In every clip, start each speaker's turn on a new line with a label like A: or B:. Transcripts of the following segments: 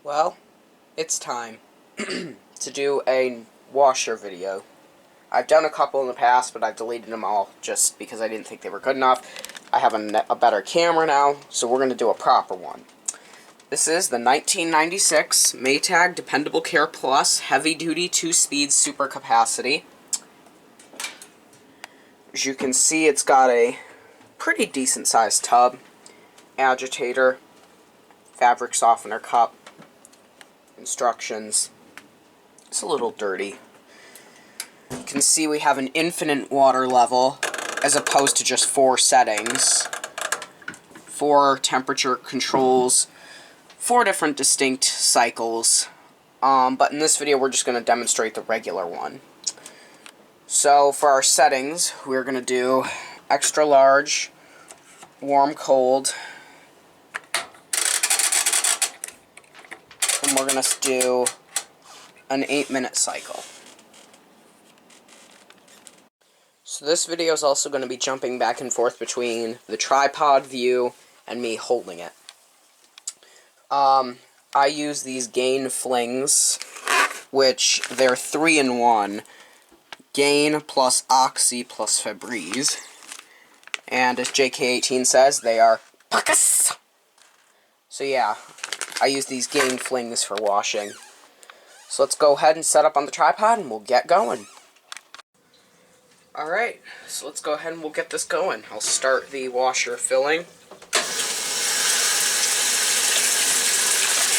A: Well, it's time to do a washer video. I've done a couple in the past, but I've deleted them all just because I didn't think they were good enough. I have a better camera now, so we're going to do a proper one. This is the 1996 Maytag Dependable Care Plus Heavy Duty 2-Speed Super Capacity. As you can see, it's got a pretty decent sized tub, agitator, fabric softener cup, instructions. It's a little dirty. You can see we have an infinite water level as opposed to just 4 settings. 4 temperature controls, 4 different distinct cycles. But in this video we're just going to demonstrate the regular one. So for our settings, we're going to do extra large, warm, cold. And we're going to do an 8-minute cycle. So this video is also going to be jumping back and forth between the tripod view and me holding it. I use these Gain flings, which they're 3-in-1. Gain plus Oxy plus Febreze. And as JK18 says, they are puckus. So yeah, I use these Gain flings for washing. So let's go ahead and set up on the tripod and we'll get going. Alright, so let's go ahead and we'll get this going. I'll start the washer filling.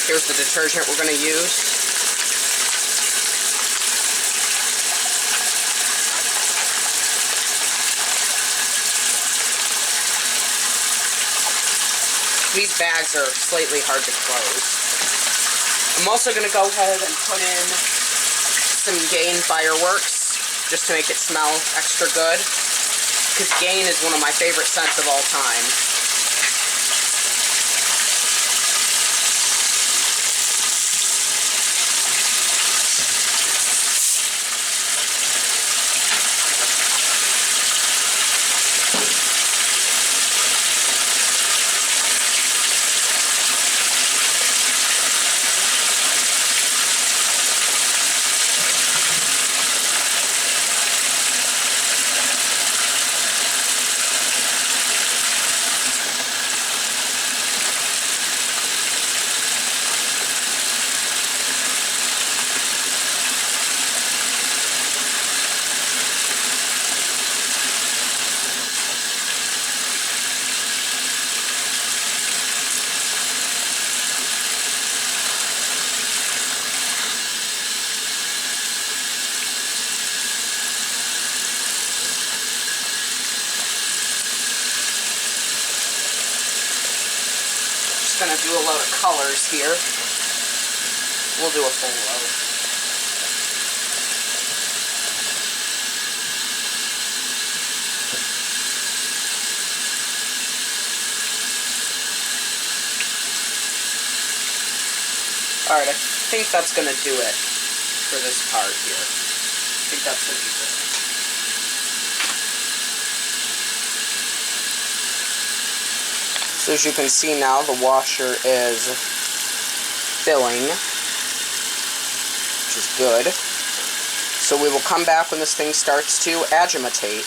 A: Here's the detergent we're going to use. These bags are slightly hard to close. I'm also going to go ahead and put in some Gain Fireworks, just to make it smell extra good, because Gain is one of my favorite scents of all time. Going to do a load of colors here. We'll do a full load. Alright, I think that's going to do it for this part here. I think that's going to be good. So as you can see now, the washer is filling, which is good. So we will come back when this thing starts to agitate.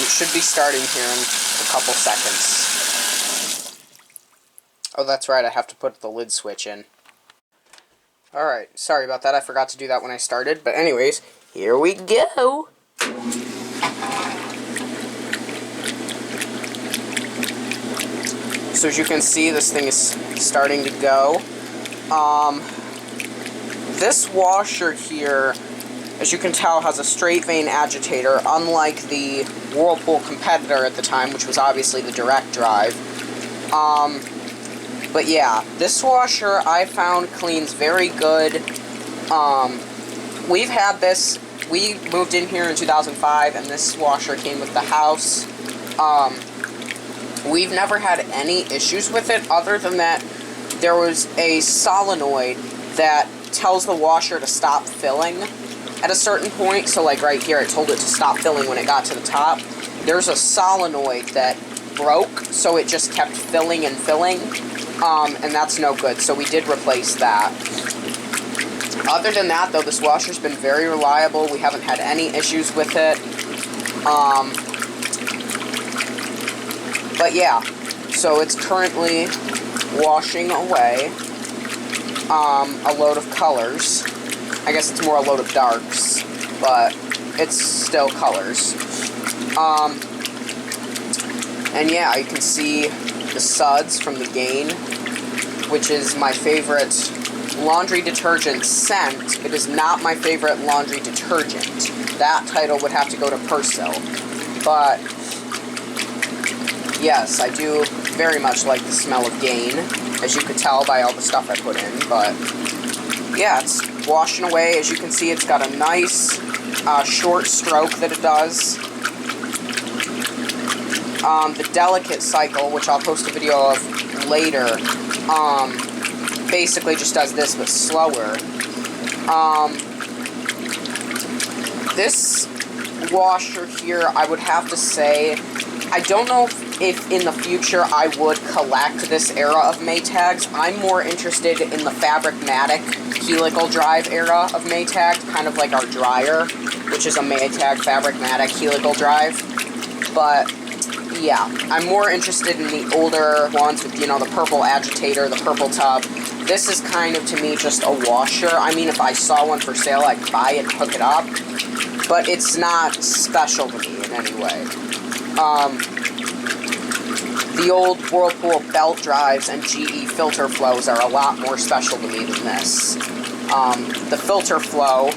A: It should be starting here in a couple seconds. Oh, that's right, I have to put the lid switch in. Alright, sorry about that, I forgot to do that when I started. But anyways, here we go! So as you can see, this thing is starting to go. This washer here, as you can tell, has a straight vane agitator, unlike the Whirlpool competitor at the time, which was obviously the direct drive. But yeah, this washer I found cleans very good. We've had this, we moved in here in 2005 and this washer came with the house. We've never had any issues with it other than that there was a solenoid that tells the washer to stop filling at a certain point. So like right here, it told it to stop filling when it got to the top. There's a solenoid that broke, so it just kept filling and filling, and that's no good. So we did replace that. Other than that, though, this washer's been very reliable. We haven't had any issues with it. But yeah, so it's currently washing away a load of colors. I guess it's more a load of darks, but it's still colors. And yeah, you can see the suds from the Gain, which is my favorite laundry detergent scent. It is not my favorite laundry detergent. That title would have to go to Persil. But yes, I do very much like the smell of Gain, as you could tell by all the stuff I put in. But yeah, it's washing away. As you can see, it's got a nice short stroke that it does. The delicate cycle, which I'll post a video of later, basically just does this but slower. This washer here, I would have to say, I don't know if in the future I would collect this era of Maytags. I'm more interested in the Fabric-Matic helical drive era of Maytag, kind of like our dryer, which is a Maytag Fabric-Matic helical drive. But yeah, I'm more interested in the older ones with, you know, the purple agitator, the purple tub. This is kind of, to me, just a washer. I mean, if I saw one for sale, I'd buy it and hook it up. But it's not special to me in any way. The old Whirlpool belt drives and GE filter flows are a lot more special to me than this. The filter flow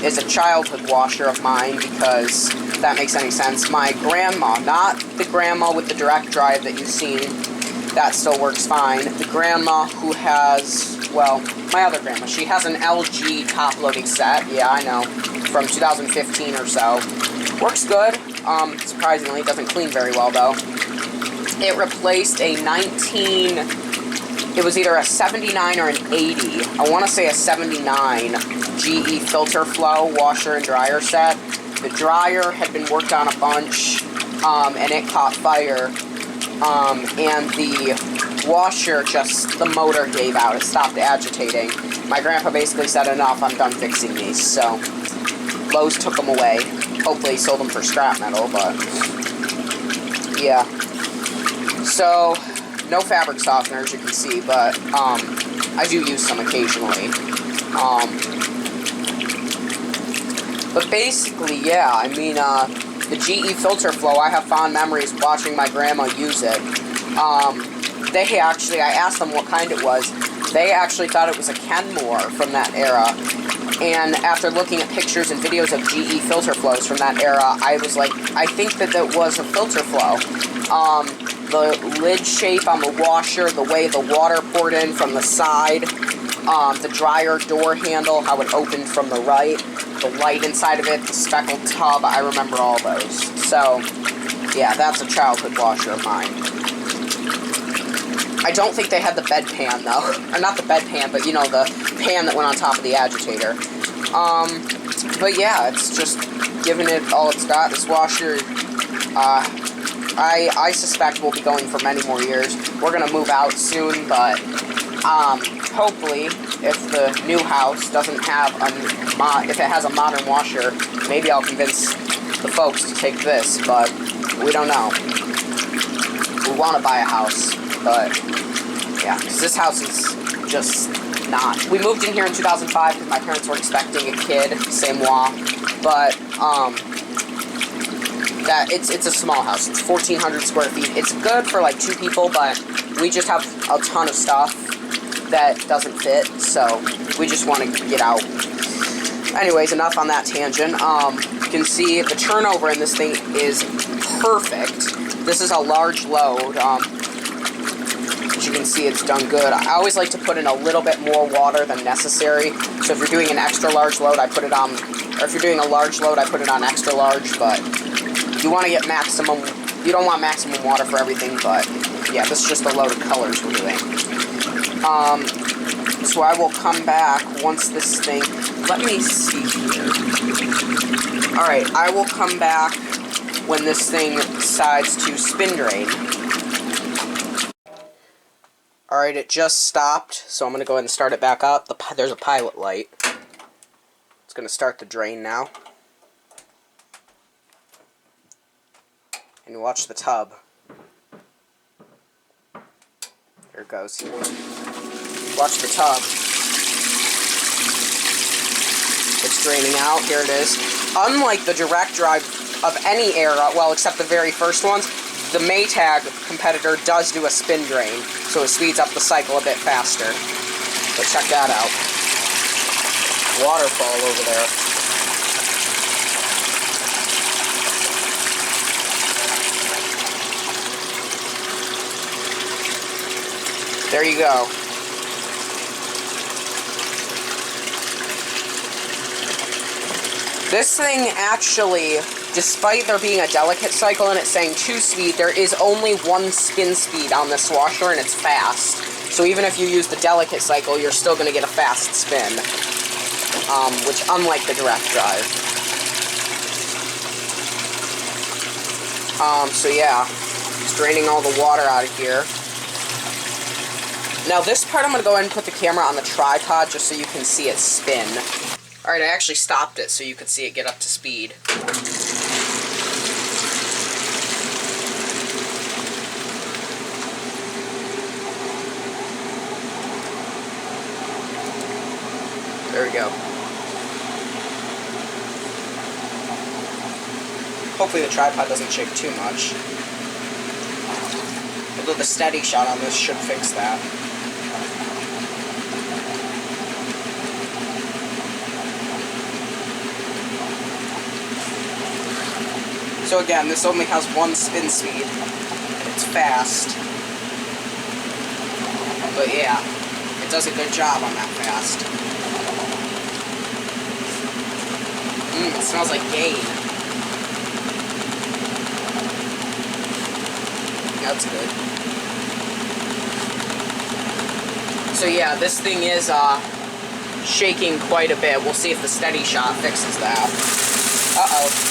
A: is a childhood washer of mine because, if that makes any sense, my grandma, not the grandma with the direct drive that you've seen, that still works fine. The grandma who has, well, my other grandma, she has an LG top-loading set, yeah, I know, from 2015 or so. Works good, surprisingly, it doesn't clean very well, though. It replaced a it was either a 79 or an 80, I want to say a 79 GE filter flow washer and dryer set. The dryer had been worked on a bunch, and it caught fire, and the washer, just the motor gave out, it stopped agitating. My grandpa basically said, enough, I'm done fixing these, so Lowe's took them away. Hopefully he sold them for scrap metal, but yeah. So, no fabric softener, as you can see, but I do use some occasionally. But basically, yeah, I mean, the GE filter flow, I have fond memories watching my grandma use it. They actually, I asked them what kind it was. They actually thought it was a Kenmore from that era. And after looking at pictures and videos of GE filter flows from that era, I was like, I think that was a filter flow. The lid shape on the washer, the way the water poured in from the side, the dryer door handle, how it opened from the right, the light inside of it, the speckled tub, I remember all those. So, yeah, that's a childhood washer of mine. I don't think they had the bedpan, though. Or not the bedpan, but, you know, the pan that went on top of the agitator. But yeah, it's just giving it all it's got. This washer, I suspect we'll be going for many more years. We're going to move out soon, but hopefully, if the new house doesn't have if it has a modern washer, maybe I'll convince the folks to take this, but we don't know. We want to buy a house, but yeah, because this house is just not. We moved in here in 2005 because my parents were expecting a kid, c'est moi, but that it's a small house. It's 1,400 square feet. It's good for like 2 people, but we just have a ton of stuff that doesn't fit, so we just want to get out. Anyways, enough on that tangent. You can see the turnover in this thing is perfect. This is a large load. As you can see, it's done good. I always like to put in a little bit more water than necessary. So if you're doing an extra large load, I put it on, or if you're doing a large load, I put it on extra large, but you want to get maximum, you don't want maximum water for everything, but yeah, this is just a load of colors we're doing. So I will come back once this thing... Let me see here. Alright, I will come back when this thing decides to spin drain. Alright, it just stopped, so I'm going to go ahead and start it back up. There's a pilot light. It's going to start the drain now. And watch the tub. There it goes. Watch the tub. It's draining out. Here it is. Unlike the direct drive of any era, well, except the very first ones, the Maytag competitor does do a spin drain, so it speeds up the cycle a bit faster. So check that out. Waterfall over there. There you go. This thing actually, despite there being a delicate cycle and it saying 2-speed, there is only 1 spin speed on this washer, and it's fast. So even if you use the delicate cycle, you're still going to get a fast spin. Which, unlike the direct drive. So yeah, it's draining all the water out of here. Now this part I'm going to go ahead and put the camera on the tripod just so you can see it spin. Alright, I actually stopped it so you could see it get up to speed. There we go. Hopefully the tripod doesn't shake too much. Although the steady shot on this should fix that. So again, this only has 1 spin speed. It's fast. But yeah, it does a good job on that fast. It smells like gain. That's good. So yeah, this thing is shaking quite a bit. We'll see if the steady shot fixes that. Uh-oh.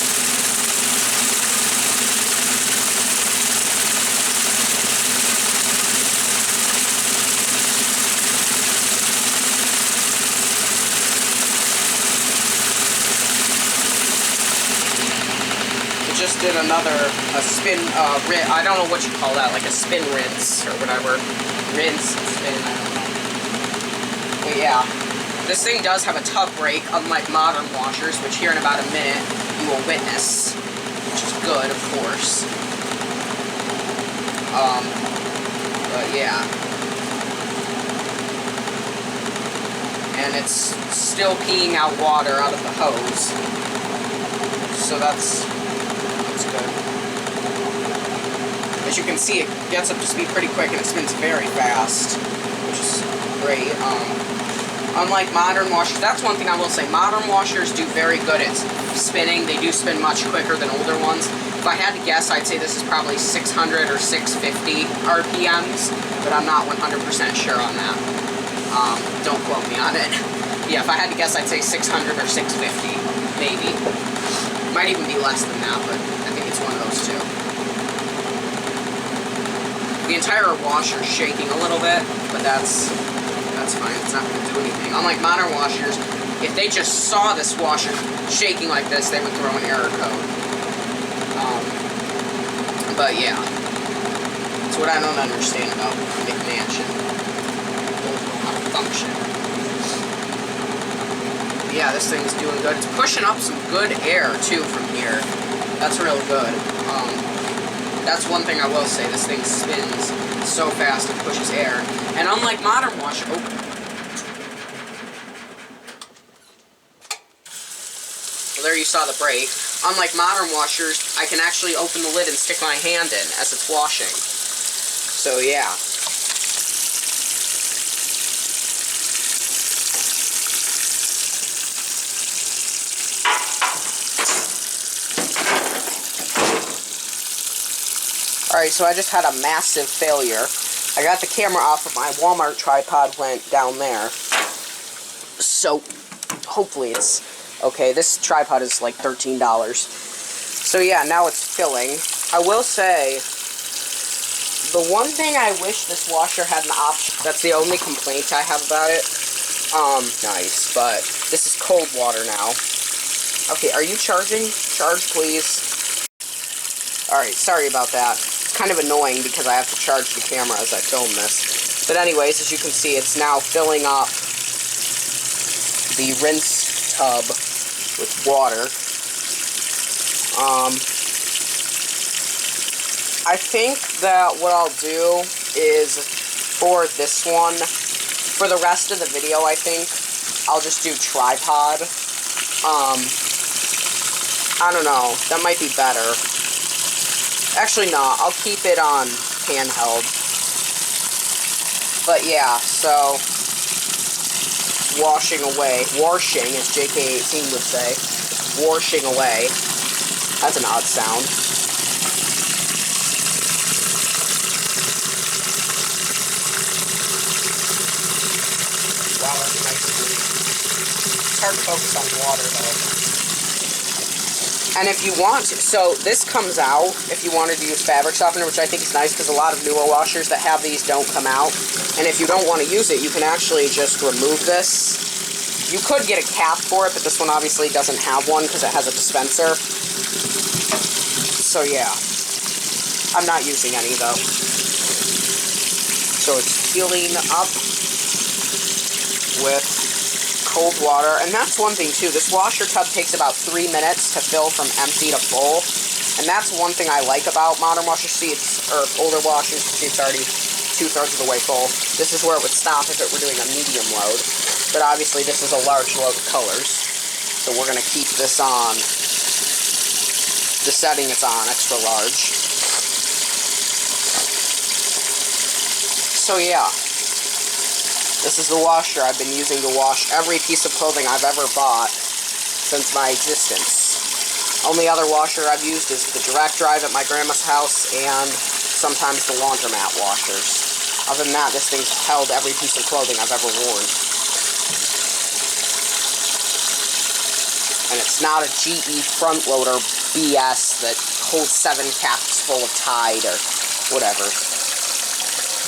A: Just did another spin, I don't know what you call that, like a spin rinse or whatever. Rinse, spin, I don't know. But yeah, this thing does have a tub brake, unlike modern washers, which here in about a minute you will witness, which is good, of course. But yeah. And it's still peeing out water out of the hose. So that's good. As you can see, it gets up to speed pretty quick and it spins very fast, which is great. Unlike modern washers, that's one thing I will say, modern washers do very good at spinning. They do spin much quicker than older ones. If I had to guess, I'd say this is probably 600 or 650 RPMs, but I'm not 100% sure on that. Don't quote me on it. Yeah, if I had to guess, I'd say 600 or 650, maybe. Might even be less than that, but I think it's one of those two. The entire washer's shaking a little bit, but that's fine. It's not going to do anything. Unlike modern washers, if they just saw this washer shaking like this, they would throw an error code. But yeah, it's what I don't understand about McMansion. How to function. Yeah, this thing's doing good. It's pushing up some good air, too, from here. That's real good. That's one thing I will say. This thing spins so fast it pushes air. And unlike modern washers... Oh. Well, there you saw the brake. Unlike modern washers, I can actually open the lid and stick my hand in as it's washing. So, yeah. Alright, so I just had a massive failure. I got the camera off of my Walmart tripod, went down there. So, hopefully it's okay. This tripod is like $13. So yeah, now it's filling. I will say, the one thing I wish this washer had an option, that's the only complaint I have about it. Nice, but this is cold water now. Okay, are you charging? Charge, please. Alright, sorry about that. It's kind of annoying because I have to charge the camera as I film this. But anyways, as you can see, it's now filling up the rinse tub with water. I think that what I'll do is, for this one, for the rest of the video, I think, I'll just do tripod. I don't know, that might be better. Actually, no, I'll keep it on handheld. But yeah, so, washing, as JK18 would say, washing away. That's an odd sound. Wow, that's a nice breeze. It's hard to focus on water, though. And if you want to, so this comes out if you wanted to use fabric softener, which I think is nice because a lot of newer washers that have these don't come out. And if you don't want to use it, you can actually just remove this. You could get a cap for it, but this one obviously doesn't have one because it has a dispenser. So yeah, I'm not using any though. So it's filling up with cold water, and that's one thing too. This washer tub takes about 3 minutes to fill from empty to full, and that's one thing I like about modern washers. See, or older washers, see, it's already 2/3 of the way full. This is where it would stop if it were doing a medium load, but obviously this is a large load of colors, so we're going to keep this on the setting it's on, extra large. So yeah, this is the washer I've been using to wash every piece of clothing I've ever bought since my existence. Only other washer I've used is the direct drive at my grandma's house and sometimes the laundromat washers. Other than that, this thing's held every piece of clothing I've ever worn. And it's not a GE front loader BS that holds 7 caps full of Tide or whatever.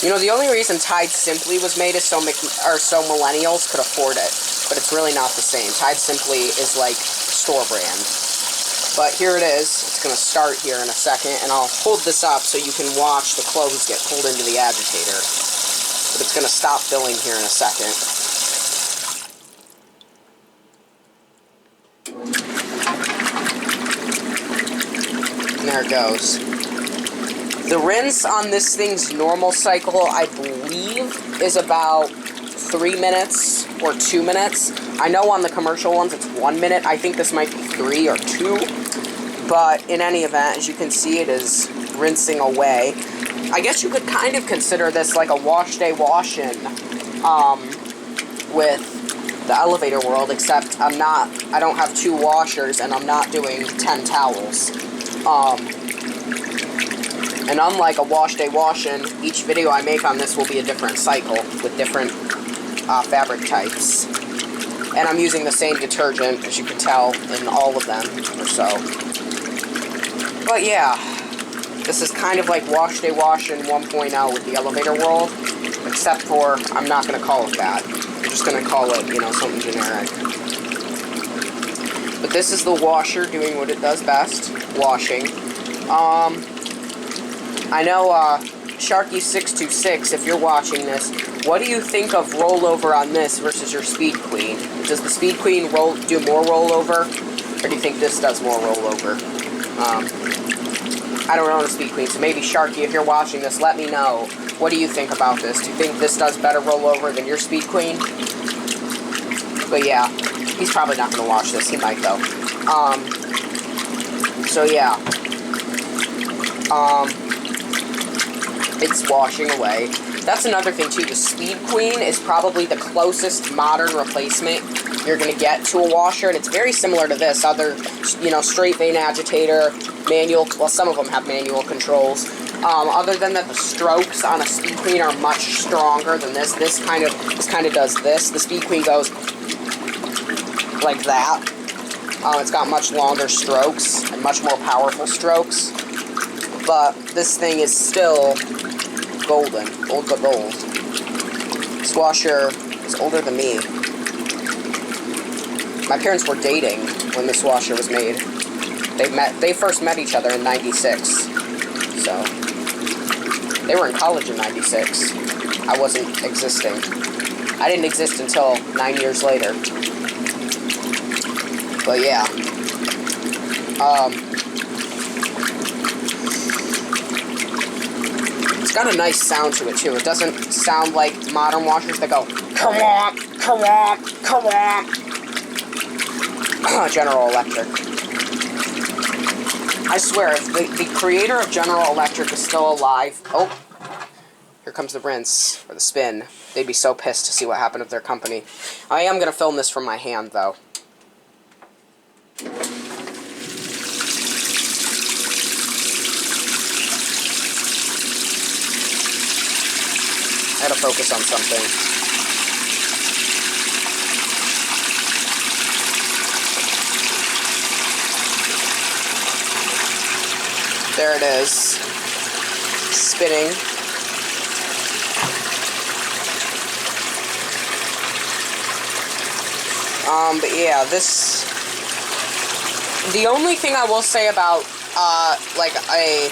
A: You know, the only reason Tide Simply was made is so millennials could afford it, but it's really not the same. Tide Simply is like store brand. But here it is. It's going to start here in a second, and I'll hold this up so you can watch the clothes get pulled into the agitator. But it's going to stop filling here in a second. And there it goes. The rinse on this thing's normal cycle, I believe, is about 3 minutes or 2 minutes. I know on the commercial ones it's 1 minute. I think this might be 3 or 2. But in any event, as you can see, it is rinsing away. I guess you could kind of consider this like a wash day wash-in with the Elevator World, except I don't have 2 washers and I'm not doing 10 towels. And unlike a wash day wash-in, each video I make on this will be a different cycle with different fabric types. And I'm using the same detergent, as you can tell, in all of them, or so. But yeah, this is kind of like wash day wash-in 1.0 with the Elevator World, except for I'm not going to call it that. I'm just going to call it, you know, something generic. But this is the washer doing what it does best, washing. I know, Sharky626, if you're watching this, what do you think of rollover on this versus your Speed Queen? Does the Speed Queen do more rollover, or do you think this does more rollover? I don't own a Speed Queen, so maybe Sharky, if you're watching this, let me know. What do you think about this? Do you think this does better rollover than your Speed Queen? But yeah, he's probably not going to watch this. He might, though. So yeah. It's washing away. That's another thing, too. The Speed Queen is probably the closest modern replacement you're going to get to a washer, and it's very similar to this. Other, you know, straight vein agitator, manual, well, some of them have manual controls, Other than that, the strokes on a Speed Queen are much stronger than this. This kind of does this. The Speed Queen goes like that. It's got much longer strokes and much more powerful strokes. But this thing is still golden. Old but gold. This washer is older than me. My parents were dating when this washer was made. They first met each other in '96. So they were in college in '96. I wasn't existing. I didn't exist until 9 years later. But yeah. It's got a nice sound to it too. It doesn't sound like modern washers that go, come on, come on, come on. General Electric. I swear, if the creator of General Electric is still alive... Oh, here comes the rinse, or the spin. They'd be so pissed to see what happened with their company. I am going to film this from my hand, though. I had to focus on something. There it is, spinning. But yeah, the only thing I will say about, like a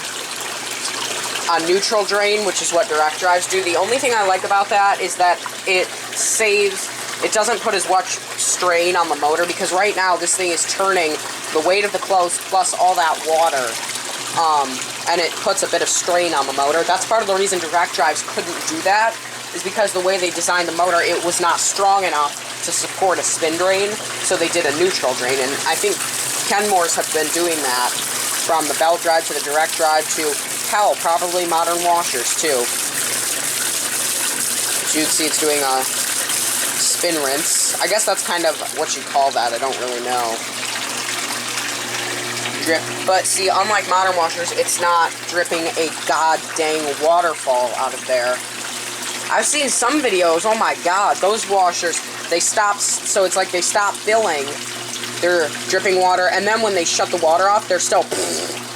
A: neutral drain, which is what direct drives do, the only thing I like about that is that it doesn't put as much strain on the motor, because right now this thing is turning the weight of the clothes plus all that water. And it puts a bit of strain on the motor. That's part of the reason direct drives couldn't do that, is because the way they designed the motor, it was not strong enough to support a spin drain, so they did a neutral drain. And I think Kenmore's have been doing that from the belt drive to the direct drive to, hell, probably modern washers too. As you can see, it's doing a spin rinse. I guess that's kind of what you call that. I don't really know. Drip. But see, unlike modern washers, it's not dripping a god dang waterfall out of there. I've seen some videos, oh my god, those washers, they stop, so it's like they stop filling, they're dripping water, and then when they shut the water off, they're still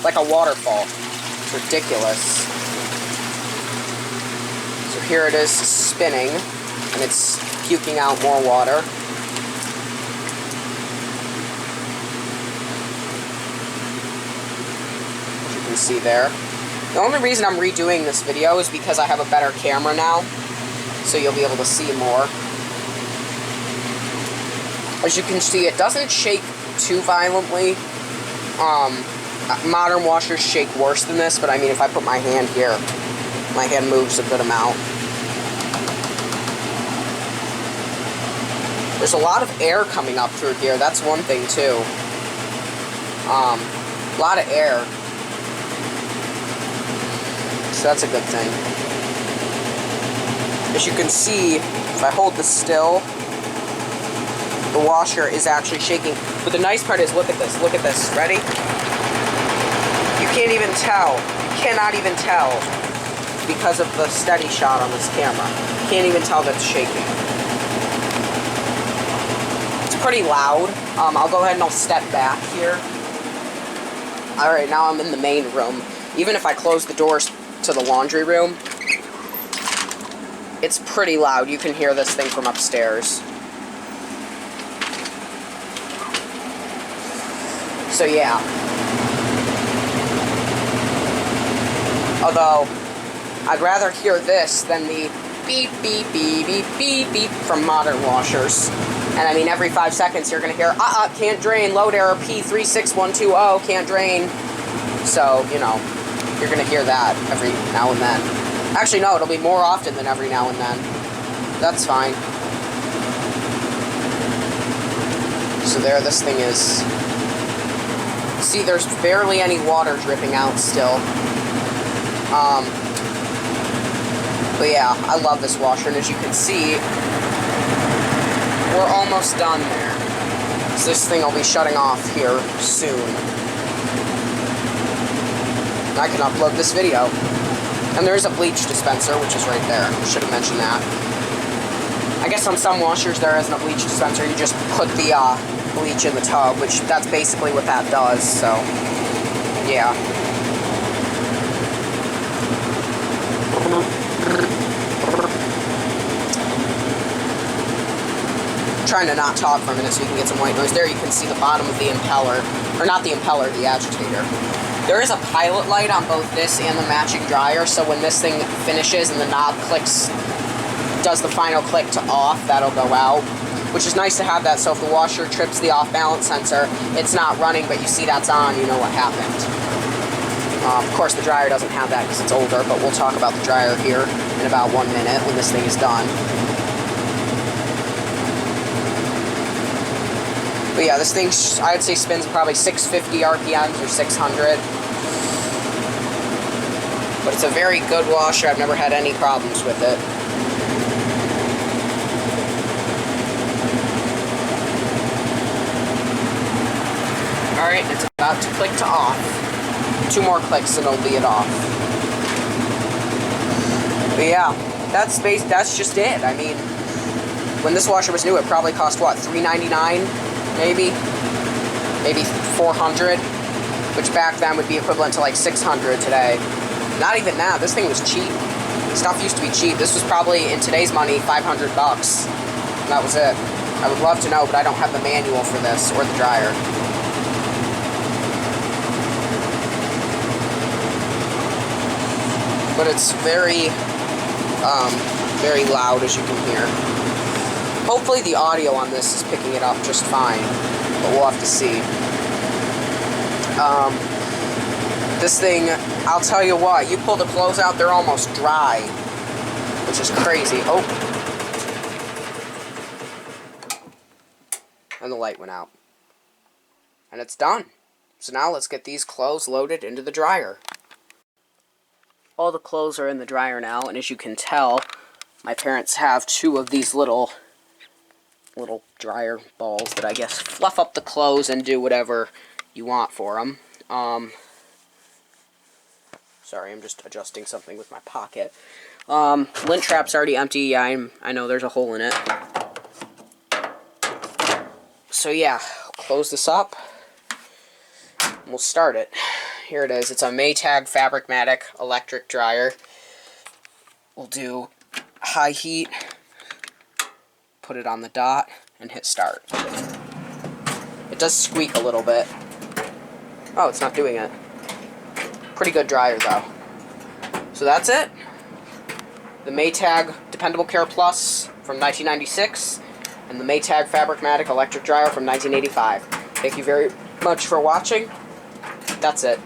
A: like a waterfall. It's ridiculous. So here it is spinning, and it's puking out more water. See there. The only reason I'm redoing this video is because I have a better camera now, so you'll be able to see more. As you can see, it doesn't shake too violently. Modern washers shake worse than this, but I mean, if I put my hand here, my hand moves a good amount. There's a lot of air coming up through here. That's one thing too. A lot of air. So that's a good thing. As you can see, if I hold this still, the washer is actually shaking. But the nice part is, look at this, ready? You can't even tell, you cannot even tell, because of the steady shot on this camera. You can't even tell that it's shaking. It's pretty loud. I'll go ahead and I'll step back here. Alright, now I'm in the main room. Even if I close the doors to the laundry room, it's pretty loud. You can hear this thing from upstairs. So yeah. Although, I'd rather hear this than the beep, beep, beep, beep, beep, beep from modern washers. And I mean, every 5 seconds you're going to hear, can't drain, load error, P36120, can't drain. So, you know, you're going to hear that every now and then. Actually, no, it'll be more often than every now and then. That's fine. So there, this thing is... See, there's barely any water dripping out still. But yeah, I love this washer, and as you can see, we're almost done there. So this thing will be shutting off here soon. I can upload this video. And there's a bleach dispenser, which is right there. Should have mentioned that. I guess on some washers there isn't a bleach dispenser. You just put the bleach in the tub, which that's basically what that does, so yeah. Trying to not talk for a minute so you can get some white noise. There you can see the bottom of the impeller, or not the impeller, the agitator. There is a pilot light on both this and the matching dryer, so when this thing finishes and the knob clicks, does the final click to off, that'll go out, which is nice to have that, so if the washer trips the off balance sensor, it's not running, but you see that's on, you know what happened. Of course the dryer doesn't have that because it's older, but we'll talk about the dryer here in about 1 minute when this thing is done. But yeah, this thing, I'd say, spins probably 650 RPMs or 600. But it's a very good washer. I've never had any problems with it. Alright, it's about to click to off. 2 more clicks and it'll be off. But yeah, that's just it. I mean, when this washer was new, it probably cost, what, $3.99? Maybe $400, which back then would be equivalent to like $600 today. Not even that. This thing was cheap. Stuff used to be cheap. This was probably, in today's money, $500. And that was it. I would love to know, but I don't have the manual for this or the dryer. But it's very, very loud, as you can hear. Hopefully the audio on this is picking it up just fine, but we'll have to see. This thing, I'll tell you what, you pull the clothes out, they're almost dry, which is crazy. Oh. And the light went out. And it's done. So now let's get these clothes loaded into the dryer. All the clothes are in the dryer now, and as you can tell, my parents have 2 of these little dryer balls that I guess fluff up the clothes and do whatever you want for them. Sorry, I'm just adjusting something with my pocket. Lint trap's already empty. I know there's a hole in it. So yeah, close this up. And we'll start it. Here it is. It's a Maytag Fabricmatic electric dryer. We'll do high heat. Put it on the dot and hit start. It does squeak a little bit. Oh, it's not doing it. Pretty good dryer though. So that's it. The Maytag Dependable Care Plus from 1996 and the Maytag Fabricmatic electric dryer from 1985. Thank you very much for watching. That's it.